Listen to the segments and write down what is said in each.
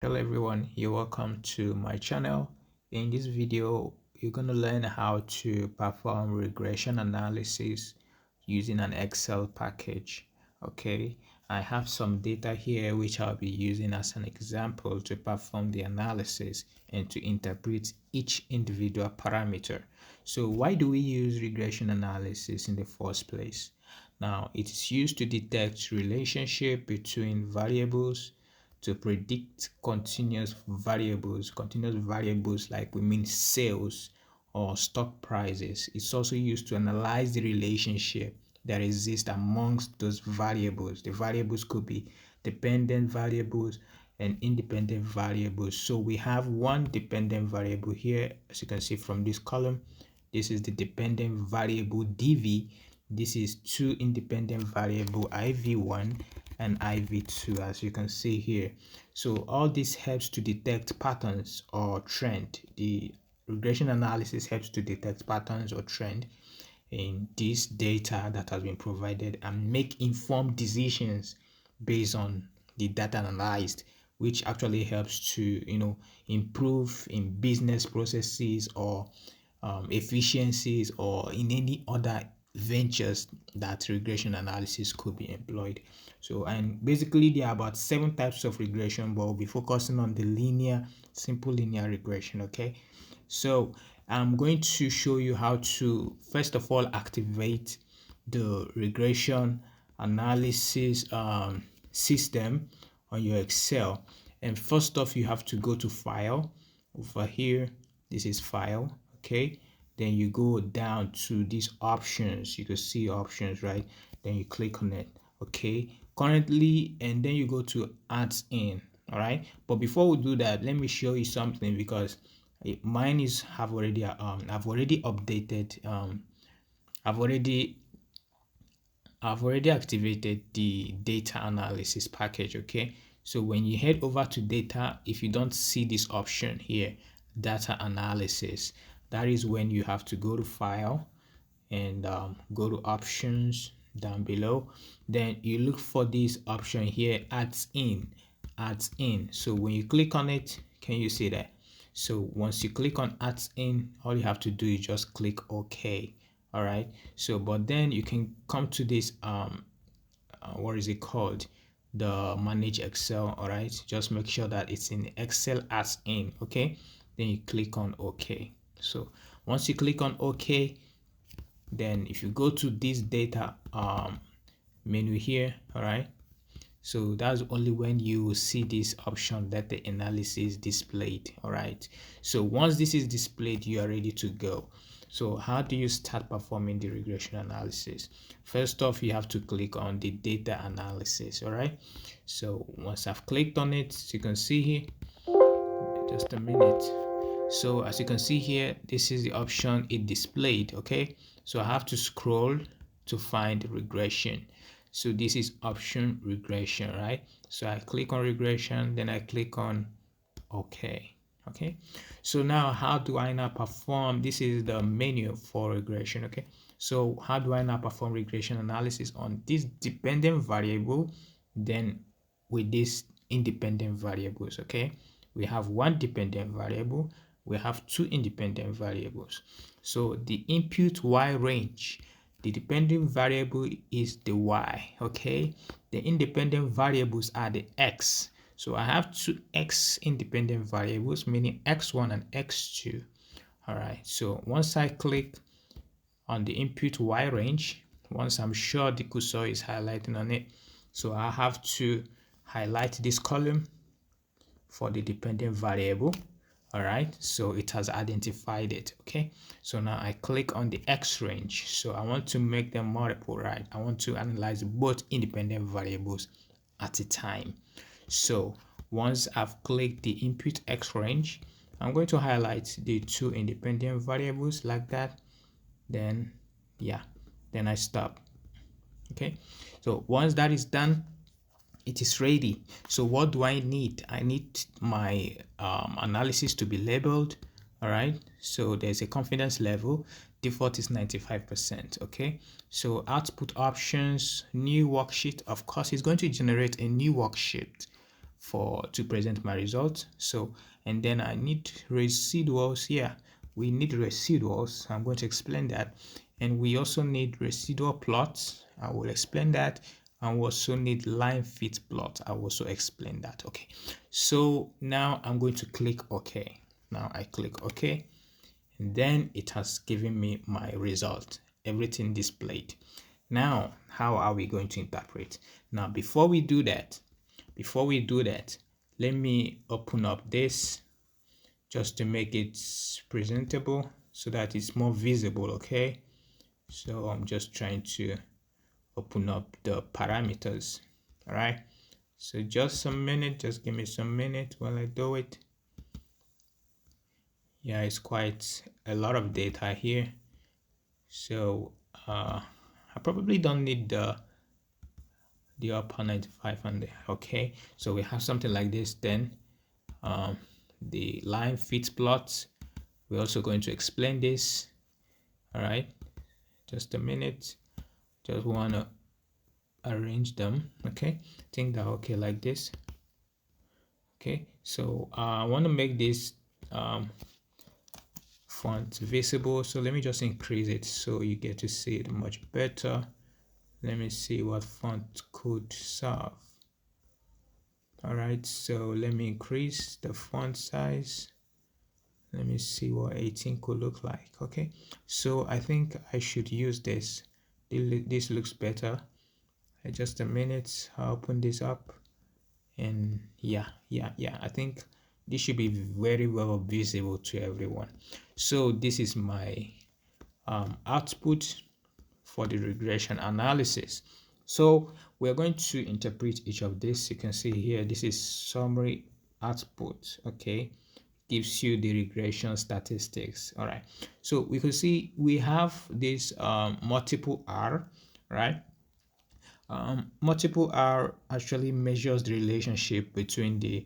Hello everyone, you're welcome to my channel. In this video, you're going to learn how to perform regression analysis using an Excel package. Okay, I have some data here which I'll be using as an example to perform the analysis and to interpret each individual parameter. So why do we use regression analysis in the first place? Now, it is used to detect relationship between variables to predict continuous variables like we mean sales or stock prices. It's also used to analyze the relationship that exists amongst those variables. The variables could be dependent variables and independent variables. So we have one dependent variable here, as you can see from this column. This is the dependent variable dv. This is two independent variable iv1 and iv2, as you can see here. So all this helps to detect patterns or trend. The regression analysis helps to detect patterns or trend in this data that has been provided and make informed decisions based on the data analyzed, which actually helps to improve in business processes or efficiencies or in any other ventures that regression analysis could be employed. So, and basically there are about 7 types of regression, but we'll be focusing on the simple linear regression. Okay, so I'm going to show you how to first of all activate the regression analysis system on your Excel. And first off, you have to go to file. Over here, this is file. Okay, then you go down to these options. You can see options, right? Then you click on it. Okay, currently, and then you go to adds in. All right, but before we do that, let me show you something because mine is I've already updated I've already activated the data analysis package. Okay, so when you head over to data, if you don't see this option here, data analysis, that is when you have to go to file and go to options down below. Then you look for this option here, adds in. So when you click on it, can you see that? So once you click on adds in, all you have to do is just click OK. All right, so but then you can come to this what is it called, the manage Excel. All right, just make sure that it's in Excel as in. Okay, then you click on OK. So once you click on OK, then if you go to this data menu here, all right, so that's only when you see this option that the analysis displayed. All right, so once this is displayed, you are ready to go. So how do you start performing the regression analysis? First off, you have to click on the data analysis. All right, so once I've clicked on it, as you can see here, just a minute. So as you can see here, this is the option it displayed. Okay, so I have to scroll to find regression. So this is option regression, right? So I click on regression, then I click on OK. Okay, so now how do I now perform? This is the menu for regression. Okay, so how do I now perform regression analysis on this dependent variable, then with these independent variables? Okay, we have one dependent variable, we have two independent variables. So the input y range, the dependent variable is the y. Okay, the independent variables are the x. So I have two x independent variables, meaning x1 and x2. All right, so once I click on the input y range, once I'm sure the cursor is highlighting on it, so I have to highlight this column for the dependent variable. All right, so it has identified it. Okay, so now I click on the x range. So I want to make them multiple, right? I want to analyze both independent variables at a time. So once I've clicked the input x range, I'm going to highlight the two independent variables like that. Then yeah, then I stop. Okay, so once that is done, it is ready. So what do I need? I need my analysis to be labeled. All right, so there's a confidence level. Default is 95%. Okay, so output options, new worksheet. Of course, it's going to generate a new worksheet to present my result. So, and then I need residuals here. We need residuals. I'm going to explain that. And we also need residual plots. I will explain that. And we also need line fit plot. I will also explain that. Okay. So now I'm going to click OK. Now I click OK. And then it has given me my result. Everything displayed. Now, how are we going to interpret? Now, before we do that, let me open up this just to make it presentable so that it's more visible, okay? So I'm just trying to open up the parameters, all right? So just a minute, just give me some minute while I do it. Yeah, it's quite a lot of data here. So I probably don't need the upper 95 and the, okay. So we have something like this then. The line fit plots. We're also going to explain this. All right, just a minute. Just want to arrange them. Okay, I think they're okay like this. Okay, so I want to make this font visible. So let me just increase it so you get to see it much better. Let me see what font could serve. All right, so let me increase the font size. Let me see what 18 could look like. Okay, so I think I should use this. This looks better. Just a minute, I'll open this up. And yeah, I think this should be very well visible to everyone. So this is my output for the regression analysis. So we're going to interpret each of this. You can see here, this is summary output. Okay, gives you the regression statistics. All right, so we can see we have this multiple R, right? Multiple R actually measures the relationship between the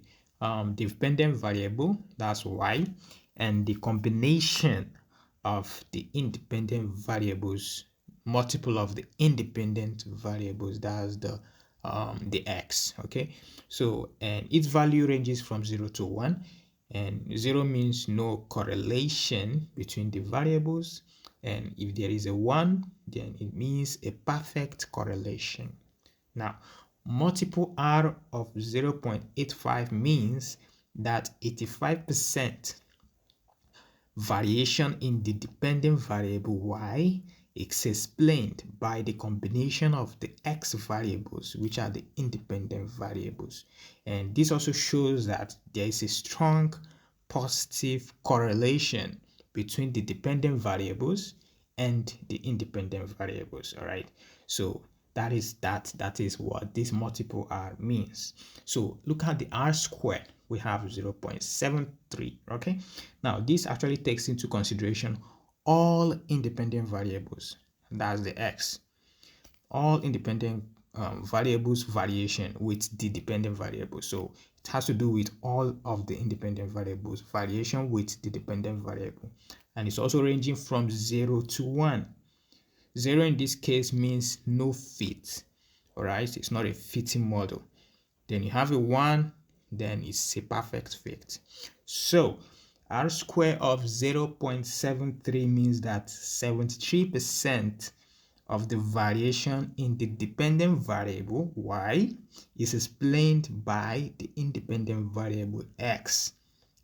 dependent variable, that's y, and the combination of the independent variables, multiple of the independent variables, that's the x. Okay, so and its value ranges from 0 to 1, and 0 means no correlation between the variables, and if there is a 1, then it means a perfect correlation. Now, multiple R of 0.85 means that 85% variation in the dependent variable y is explained by the combination of the x variables, which are the independent variables. And this also shows that there is a strong positive correlation between the dependent variables and the independent variables. All right, so that is what this multiple R means. So look at the R squared. We have 0.73. Okay, now this actually takes into consideration all independent variables. That's the x. All independent variables variation with the dependent variable. So it has to do with all of the independent variables variation with the dependent variable, and it's also ranging from 0 to 1. 0 in this case means no fit. All right, it's not a fitting model. Then you have a 1, then it's a perfect fit. So R square of 0.73 means that 73% of the variation in the dependent variable y is explained by the independent variable x.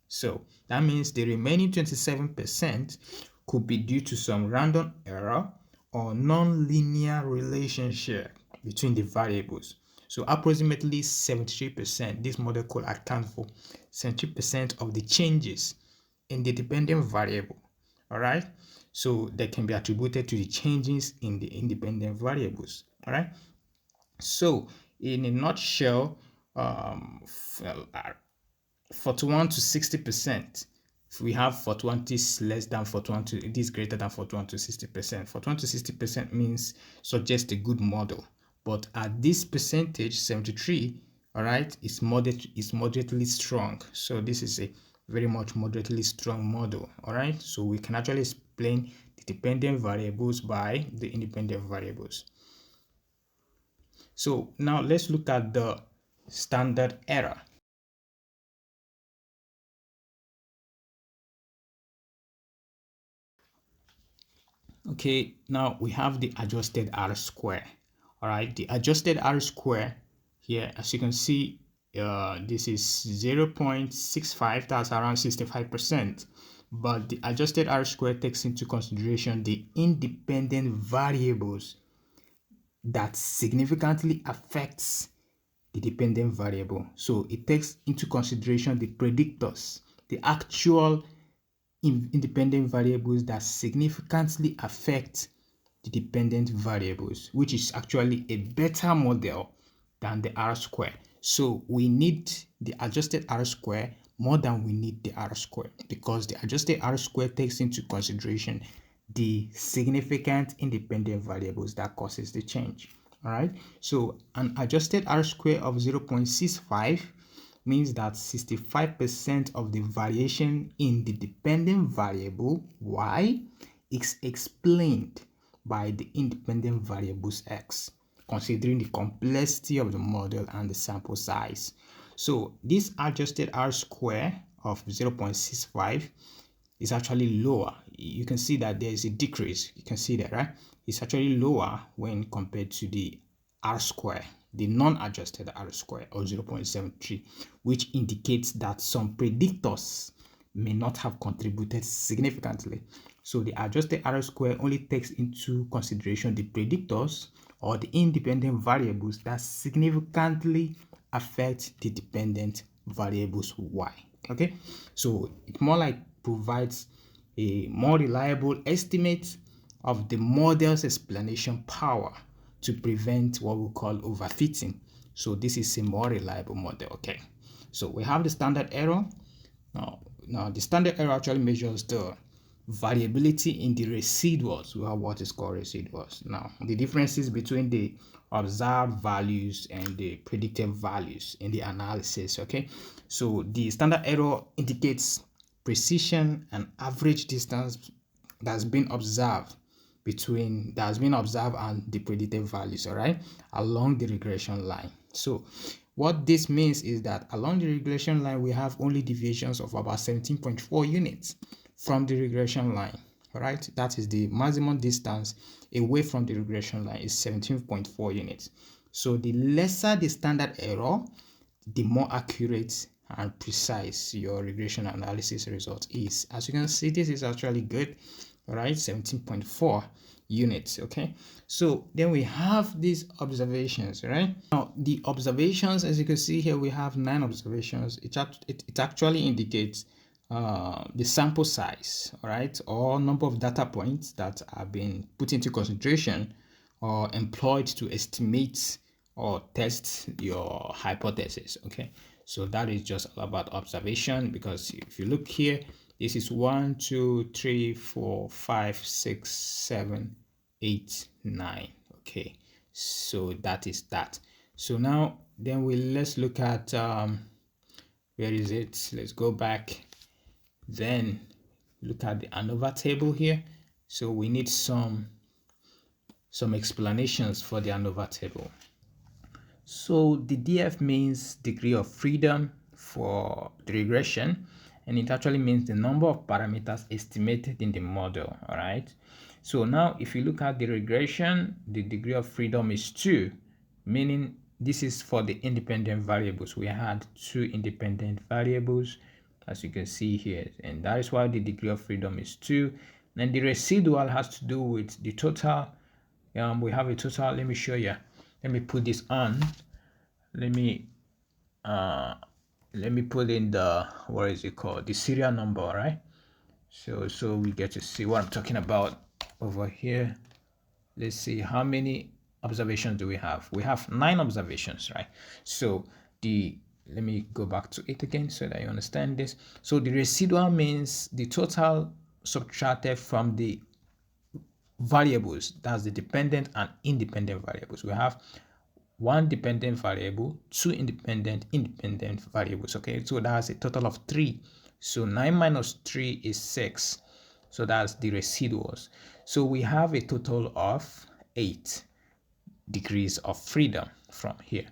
So that means the remaining 27% could be due to some random error or non-linear relationship between the variables. So approximately 73%, this model could account for 70% of the changes in the dependent variable. All right, so they can be attributed to the changes in the independent variables. All right, so in a nutshell, 41 to 60%. If we have 41 is less than 41 to it is greater than 41 to 60%. 41 to 60% means suggests a good model. But at this percentage, 73, all right, is moderately strong. So this is a very much moderately strong model. All right, so we can actually explain the dependent variables by the independent variables. So now let's look at the standard error. Okay, now we have the adjusted R square. All right, the adjusted R square here, as you can see, this is 0.65, that's around 65%. But the adjusted R square takes into consideration the independent variables that significantly affects the dependent variable. So it takes into consideration the predictors, the actual independent variables that significantly affect the dependent variables, which is actually a better model than the R square. So we need the adjusted R square more than we need the R square, because the adjusted R square takes into consideration the significant independent variables that causes the change. All right, so an adjusted R square of 0.65 means that 65% of the variation in the dependent variable y is explained by the independent variables x, considering the complexity of the model and the sample size. So this adjusted R square of 0.65 is actually lower. You can see that there is a decrease. You can see that, right? It's actually lower when compared to the R square, the non-adjusted R square of 0.73, which indicates that some predictors may not have contributed significantly. So the adjusted R square only takes into consideration the predictors or the independent variables that significantly affect the dependent variables y. Okay, so it more like provides a more reliable estimate of the model's explanation power to prevent what we call overfitting. So this is a more reliable model. Okay, so we have the standard error. Now the standard error actually measures the variability in the residuals. We have what is called residuals. Now the differences between the observed values and the predicted values in the analysis. Okay, so the standard error indicates precision and average distance that's been observed and the predicted values, all right, along the regression line. So what this means is that along the regression line we have only deviations of about 17.4 units from the regression line. All right, that is the maximum distance away from the regression line is 17.4 units. So the lesser the standard error, the more accurate and precise your regression analysis result is. As you can see, this is actually good. All right, 17.4 units. Okay, so then we have these observations. Right, now the observations, as you can see here, we have 9 observations. It actually indicates the sample size, all right, or number of data points that have been put into consideration or employed to estimate or test your hypothesis. Okay, so that is just all about observation, because if you look here, this is 1 2 3 4 5 6 7 8 9. Okay, so that is that. So now then let's look at where is it? Let's go back, then look at the ANOVA table here. So we need some explanations for the ANOVA table. So the DF means degree of freedom for the regression, and it actually means the number of parameters estimated in the model. All right, so now if you look at the regression, the degree of freedom is 2, meaning this is for the independent variables. We had 2 independent variables, as you can see here, and that is why the degree of freedom is 2. And the residual has to do with the total. We have a total. Let me show you. Let me put this on. Let me put in the, what is it called, the serial number, right? So we get to see what I'm talking about over here. Let's see, how many observations do we have? We have 9 observations, right? So let me go back to it again so that you understand this. So the residual means the total subtracted from the variables, that's the dependent and independent variables. We have 1 dependent variable, 2 independent variables. Okay, so that's a total of 3. So 9 minus 3 is 6. So that's the residuals. So we have a total of 8 degrees of freedom from here.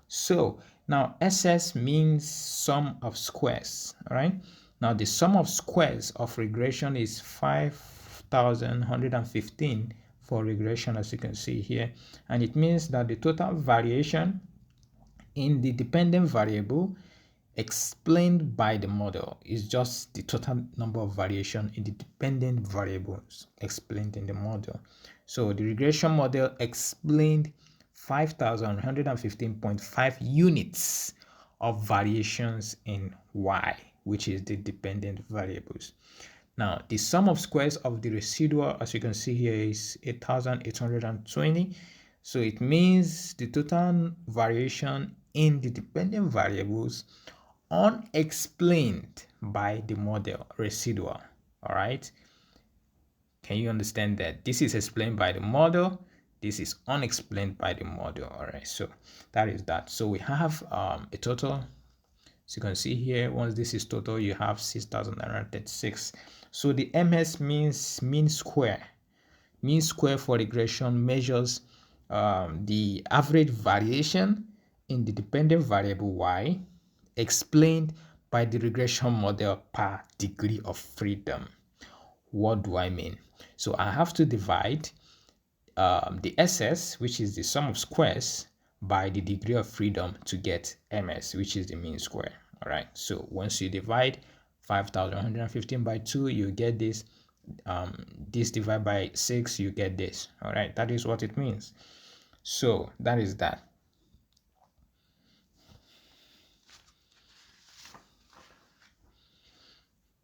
So now SS means sum of squares. All right, now the sum of squares of regression is 5 5,115 for regression, as you can see here. And it means that the total variation in the dependent variable explained by the model is just the total number of variation in the dependent variables explained in the model. So the regression model explained 5,115.5 units of variations in y, which is the dependent variables. Now, the sum of squares of the residual, as you can see here, is 8,820. So it means the total variation in the dependent variables unexplained by the model residual. All right. Can you understand that? This is explained by the model. This is unexplained by the model. All right. So that is that. So we have a total. So you can see here, once this is total, you have 6,936. So the MS means mean square. Mean square for regression measures the average variation in the dependent variable y explained by the regression model per degree of freedom. What do I mean? So I have to divide the SS, which is the sum of squares, by the degree of freedom to get MS, which is the mean square. All right. So once you divide 5,115 by 2, you get this. This divided by 6, you get this. All right. That is what it means. So that is that.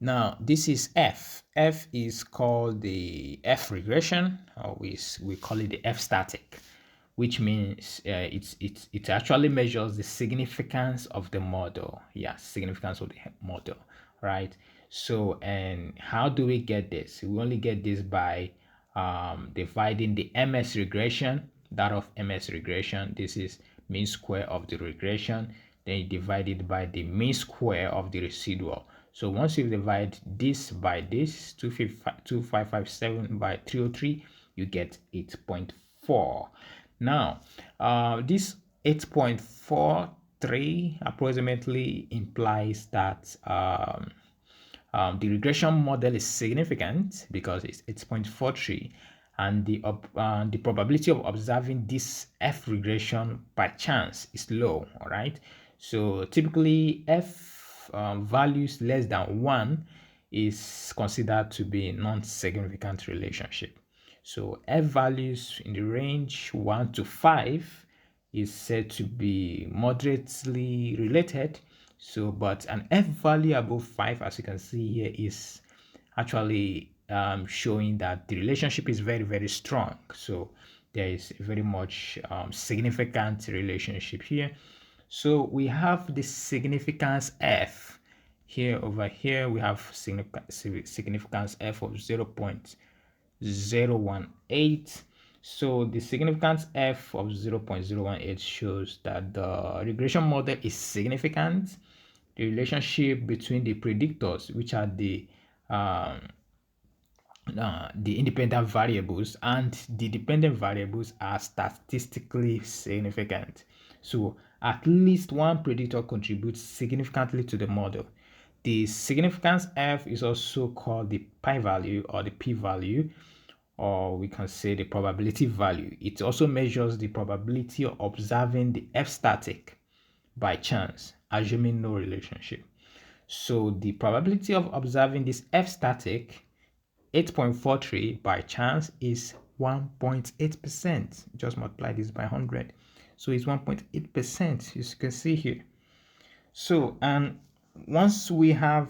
Now, this is F. F is called the F regression, or we call it the F static, which means it actually measures the significance of the model. Yeah, significance of the model, right? So, and how do we get this? We only get this by dividing the MS regression, that of MS regression. This is mean square of the regression. Then you divide it by the mean square of the residual. So once you divide this by this, 2557 by 303, you get 8.4. Now, this 8.43 approximately implies that the regression model is significant because it's 8.43, and the probability of observing this F regression by chance is low. All right. So typically F values less than 1 is considered to be a non-significant relationship. So F values in the range 1 to 5 is said to be moderately related. So, but an F value above 5, as you can see here, is actually showing that the relationship is very, very strong. So there is a very much significant relationship here. So we have the significance F here. Over here we have significance F of 0.018. So the significance F of 0.018 shows that the regression model is significant. The relationship between the predictors, which are the independent variables, and the dependent variables, are statistically significant. So at least one predictor contributes significantly to the model. The significance F is also called the pi value or the p value, or we can say the probability value. It also measures the probability of observing the F static by chance, assuming no relationship. So the probability of observing this F static, 8.43 by chance, is 1.8%. Just multiply this by 100. So it's 1.8%, as you can see here. So, and once we have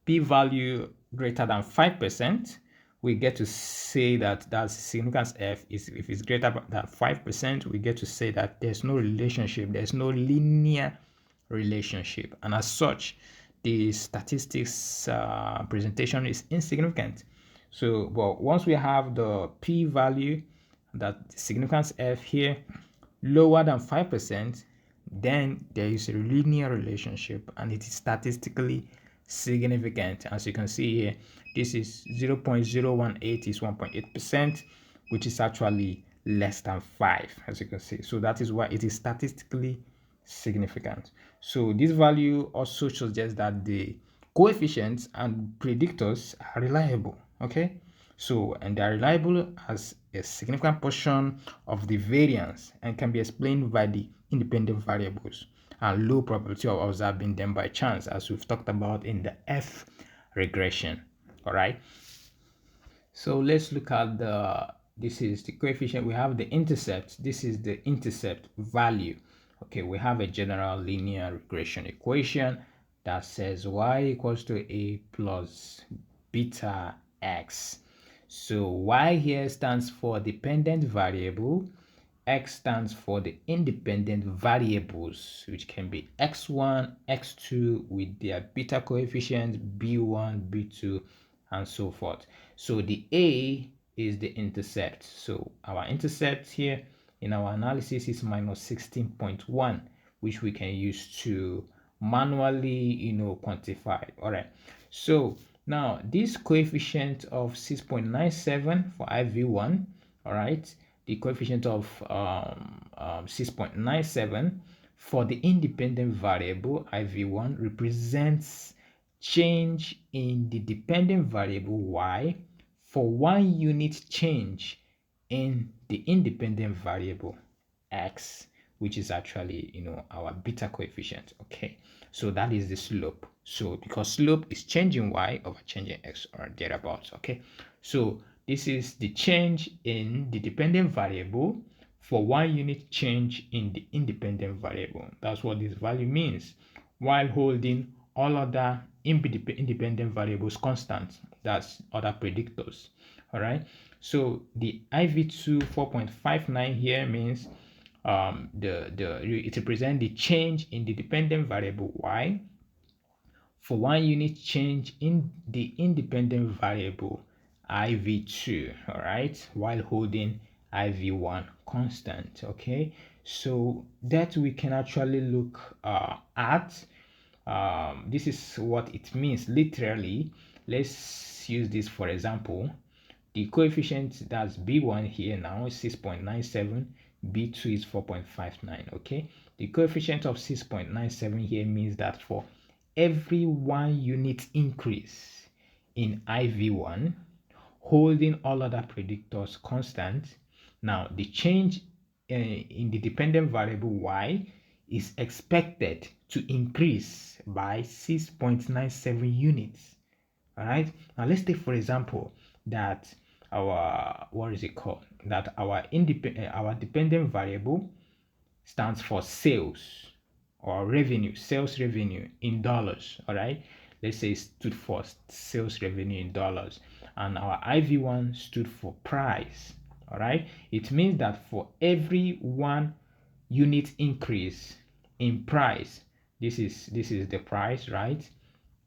p-value greater than 5%, we get to say that that's significance F is, if it's greater than 5%, we get to say that there's no relationship, there's no linear relationship, and as such, the statistics presentation is insignificant. So, but once we have the p-value, that significance F here, lower than 5%, then there is a linear relationship and it is statistically significant. As you can see here, this is 0.018 is 1.8%, which is actually less than 5, as you can see. So that is why it is statistically significant. So this value also suggests that the coefficients and predictors are reliable. Okay, so and they are reliable as a significant portion of the variance and can be explained by the independent variables and low probability of observing them by chance, as we've talked about in the F regression. All right, so let's look at this is the coefficient. We have the intercept. This is the intercept value. Okay, we have a general linear regression equation that says y equals to a plus beta x. So y here stands for dependent variable, x stands for the independent variables, which can be x1, x2 with their beta coefficients, b1, b2, and so forth. So the a is the intercept. So our intercept here in our analysis is minus 16.1, which we can use to manually, quantify. All right. So now this coefficient of 6.97 for IV1, all right, the coefficient of 6.97 for the independent variable IV1 represents change in the dependent variable y for 1 unit change in the independent variable x, which is actually our beta coefficient. Okay, so that is the slope. So because slope is changing y over changing x or thereabouts. Okay, so this is the change in the dependent variable for 1 unit change in the independent variable. That's what this value means, while holding all other independent variables constant. That's other predictors. All right, so the IV2 4.59 here means it represents the change in the dependent variable y for 1 unit change in the independent variable IV2, all right, while holding IV1 constant. Okay, so that we can actually look at. This is what it means literally. Let's use this for example. The coefficient, that's b1 here now is 6.97, b2 is 4.59. Okay, the coefficient of 6.97 here means that for every 1 unit increase in IV1, holding all other predictors constant, now the change in the dependent variable y is expected to increase by 6.97 units. All right, now let's take for example that our our dependent variable stands for sales or revenue, sales revenue in dollars. All right, let's say it stood for sales revenue in dollars, and our IV1 stood for price. All right, it means that for every 1 unit increase in price, this is the price, right?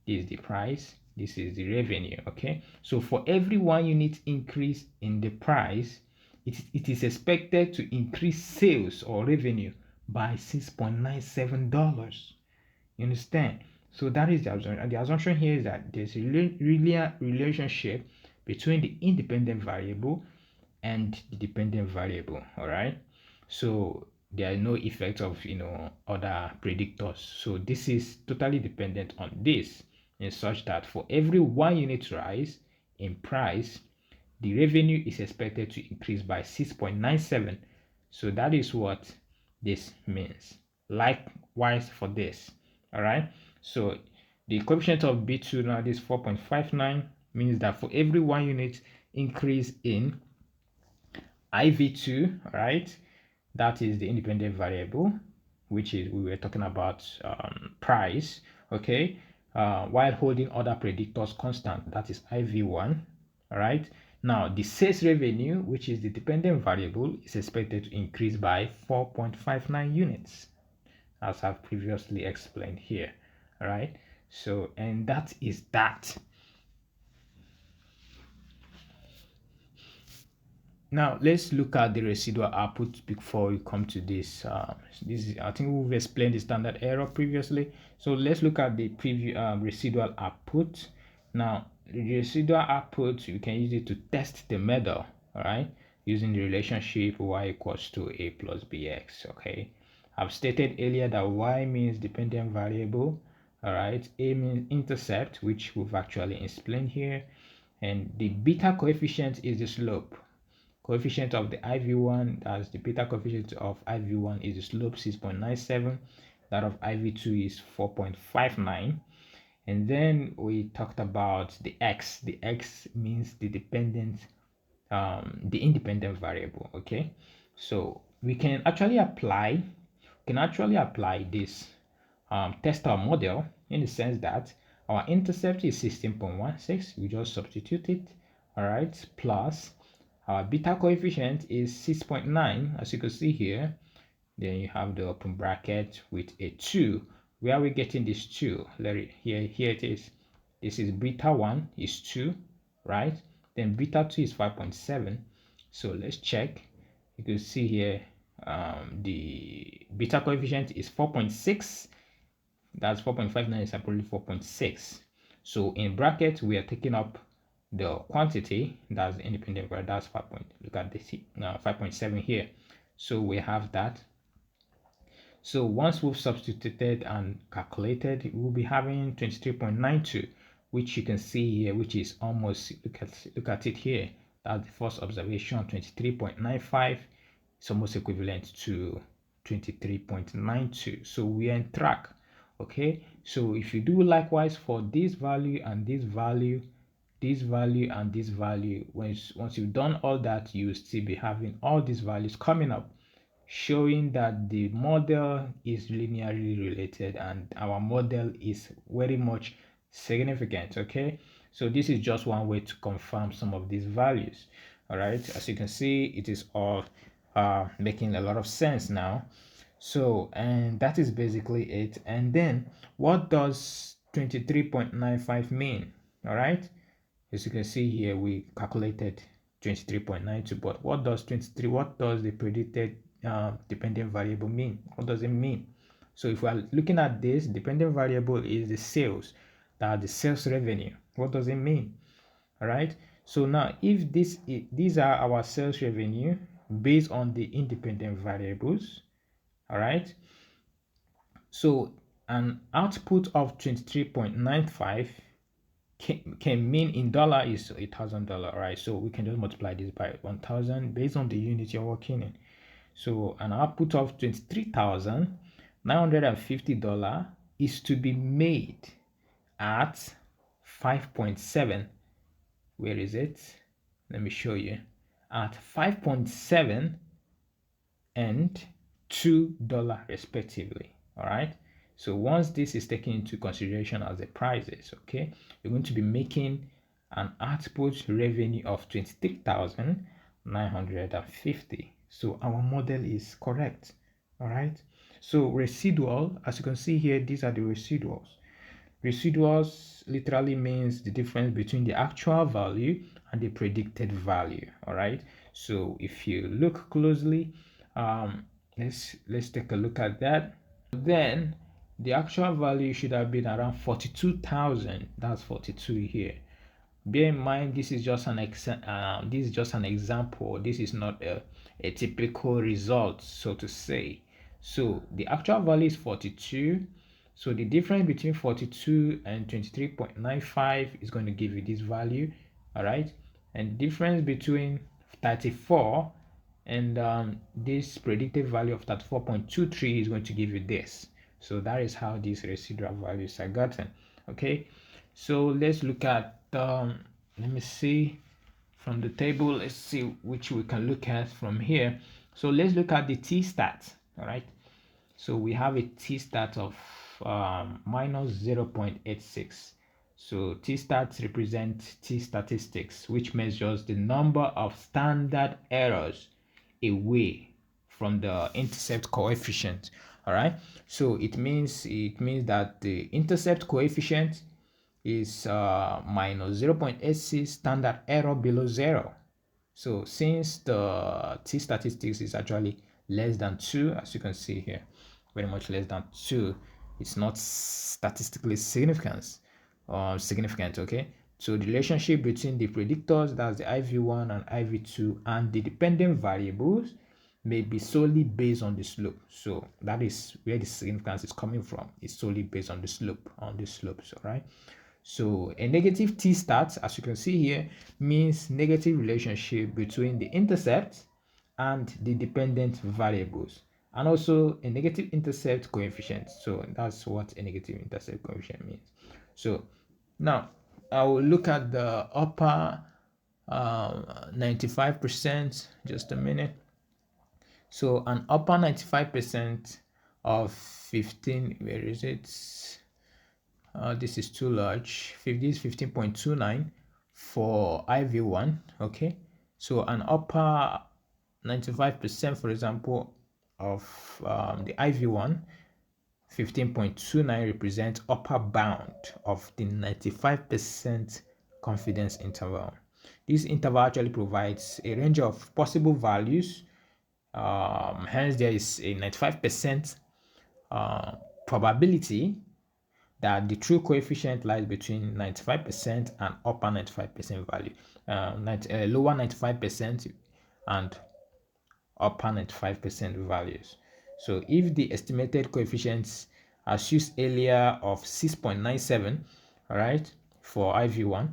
This is the price, this is the revenue. Okay, so for every 1 unit increase in the price, it is expected to increase sales or revenue by $6.97. You understand? So that is the assumption. And the assumption here is that there's a relationship between the independent variable and the dependent variable. All right, so there are no effects of other predictors. So this is totally dependent on this, in such that for every 1 unit rise in price, the revenue is expected to increase by 6.97. So that is what this means. Likewise for this. All right, so the coefficient of b2 now, this 4.59, means that for every 1 unit increase in IV2, right? That is the independent variable, which is we were talking about price, okay? While holding other predictors constant, that is IV1, all right? Now, the sales revenue, which is the dependent variable, is expected to increase by 4.59 units, as I've previously explained here, all right? So, and that is that. Now let's look at the residual output before we come to this. I think we've explained the standard error previously. So let's look at the residual output. Now the residual output, you can use it to test the method. All right, using the relationship y equals to a plus bx. Okay, I've stated earlier that y means dependent variable. All right, a means intercept, which we've actually explained here, and the beta coefficient is the slope. Coefficient of the IV1, as the beta coefficient of IV1 is the slope 6.97, that of IV2 is 4.59. And then we talked about the x. The x means the independent variable. Okay, so we can actually apply this test our model in the sense that our intercept is 16.16. We just substitute it, all right, plus our beta coefficient is 6.9, as you can see here. Then you have the open bracket with a 2. Where are we getting this 2? Here it is. This is beta 1 is 2, right? Then beta 2 is 5.7. So let's check. You can see here the beta coefficient is 4.6. That's 4.59 is probably 4.6. So in bracket, we are taking up the quantity, that's the independent variable. That's 5. Look at this 5.7 here. So we have that. So once we've substituted and calculated, we'll be having 23.92, which you can see here, which is almost, look at it here. That's the first observation. 23.95 is almost equivalent to 23.92. So we are on track. Okay, so if you do likewise for this value and this value, this value and this value, once you've done all that, you will still be having all these values coming up, showing that the model is linearly related and our model is very much significant. Okay, so this is just one way to confirm some of these values. All right, as you can see, it is all making a lot of sense now. So, and that is basically it. And then what does 23.95 mean? All right, as you can see here, we calculated 23.92, but what does the predicted dependent variable mean? What does it mean? So if we are looking at this, dependent variable is the sales, the sales revenue. What does it mean? All right, so now if these are our sales revenue based on the independent variables, all right, so an output of 23.95 can mean in dollar is $1,000, right? So we can just multiply this by 1,000 based on the unit you're working in. So an output of $23,950 is to be made at 5.7. Where is it? Let me show you. At 5.7 and $2 respectively. All right, so once this is taken into consideration as the prices, okay, you're going to be making an output revenue of 23,950. So our model is correct. All right, so residual, as you can see here, these are the residuals. Residuals literally means the difference between the actual value and the predicted value. All right, so if you look closely, let's take a look at that. Then the actual value should have been around 42,000. That's 42 here. Bear in mind, this is just an example. This is not a typical result, so to say. So the actual value is 42. So the difference between 42 and 23.95 is going to give you this value. All right, and the difference between 34 and this predicted value of 34.23 is going to give you this. So that is how these residual values are gotten. Okay, so let's look at let me see from the table. Let's see which we can look at from here. So let's look at the t-stat. All right, so we have a t-stat of minus 0.86. So t-stats represent t-statistics, which measures the number of standard errors away from the intercept coefficient. All right, so it means that the intercept coefficient is minus 0.86, standard error below 0. So since the t-statistics is actually less than 2, as you can see here, very much less than 2, it's not statistically significant. Okay, so the relationship between the predictors, that's the IV1 and IV2, and the dependent variables may be solely based on the slope. So that is where the significance is coming from. It's solely based on the slope, on the slopes. All right, So a negative t-stat, as you can see here, means negative relationship between the intercept and the dependent variables, and also a negative intercept coefficient. So that's what a negative intercept coefficient means. So now I will look at the upper 95%, just a minute. So an upper 95% of 15, where is it? This is too large. This is 15.29 for IV1. Okay, so an upper 95%, for example, of the IV1, 15.29 represents upper bound of the 95% confidence interval. This interval actually provides a range of possible values. Hence, there is a 95% probability that the true coefficient lies between 95% and upper 95% value, lower 95% and upper 95% values. So if the estimated coefficients as used earlier of 6.97, all right, for IV1,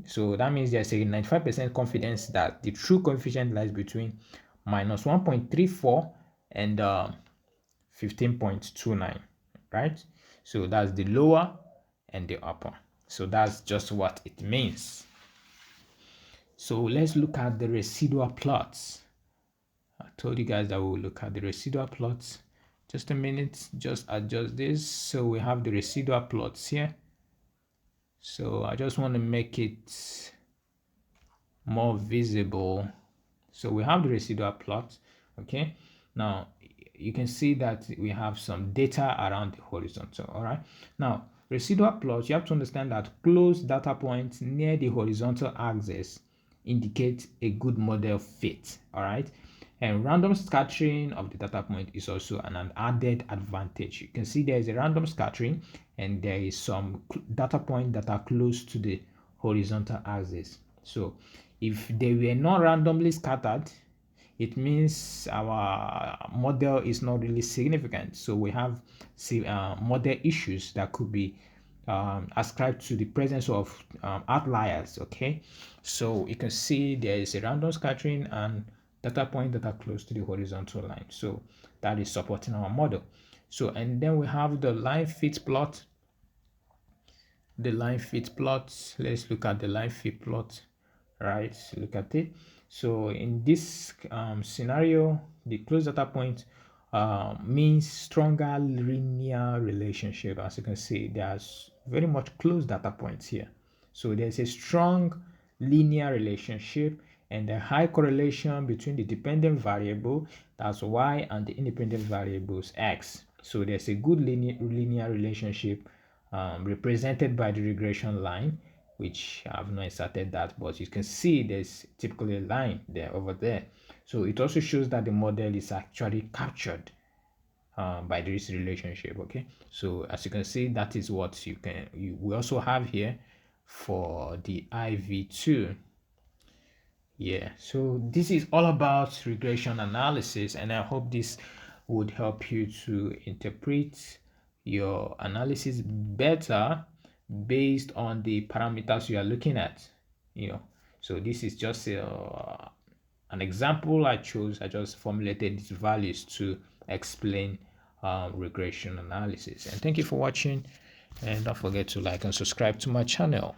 so that means there's a 95% confidence that the true coefficient lies between minus 1.34 and 15.29, right? So that's the lower and the upper. So that's just what it means. So let's look at the residual plots. I told you guys that we'll look at the residual plots. Just a minute, just adjust this. So we have the residual plots here. So I just want to make it more visible. So we have the residual plot. Okay, now you can see that we have some data around the horizontal. All right, now residual plots, you have to understand that close data points near the horizontal axis indicate a good model fit. All right, and random scattering of the data point is also an added advantage. You can see there is a random scattering and there is some data points that are close to the horizontal axis. So if they were not randomly scattered, it means our model is not really significant. So we have model issues that could be ascribed to the presence of outliers. Okay, so you can see there is a random scattering and data points that are close to the horizontal line. So that is supporting our model. So, and then we have the line fit plot. The line fit plot. Let's look at the line fit plot. Right, look at it. So in this scenario, the close data point means stronger linear relationship. As you can see, there's very much close data points here. So there's a strong linear relationship and a high correlation between the dependent variable, that's y, and the independent variables x. So there's a good linear relationship represented by the regression line, which I have not inserted that, but you can see there's typically a line there over there. So it also shows that the model is actually captured by this relationship. Okay, so as you can see, that is what we also have here for the IV2. Yeah, so this is all about regression analysis, and I hope this would help you to interpret your analysis better based on the parameters you are looking at. So this is just an example I chose. I just formulated these values to explain regression analysis. And thank you for watching, and don't forget to like and subscribe to my channel.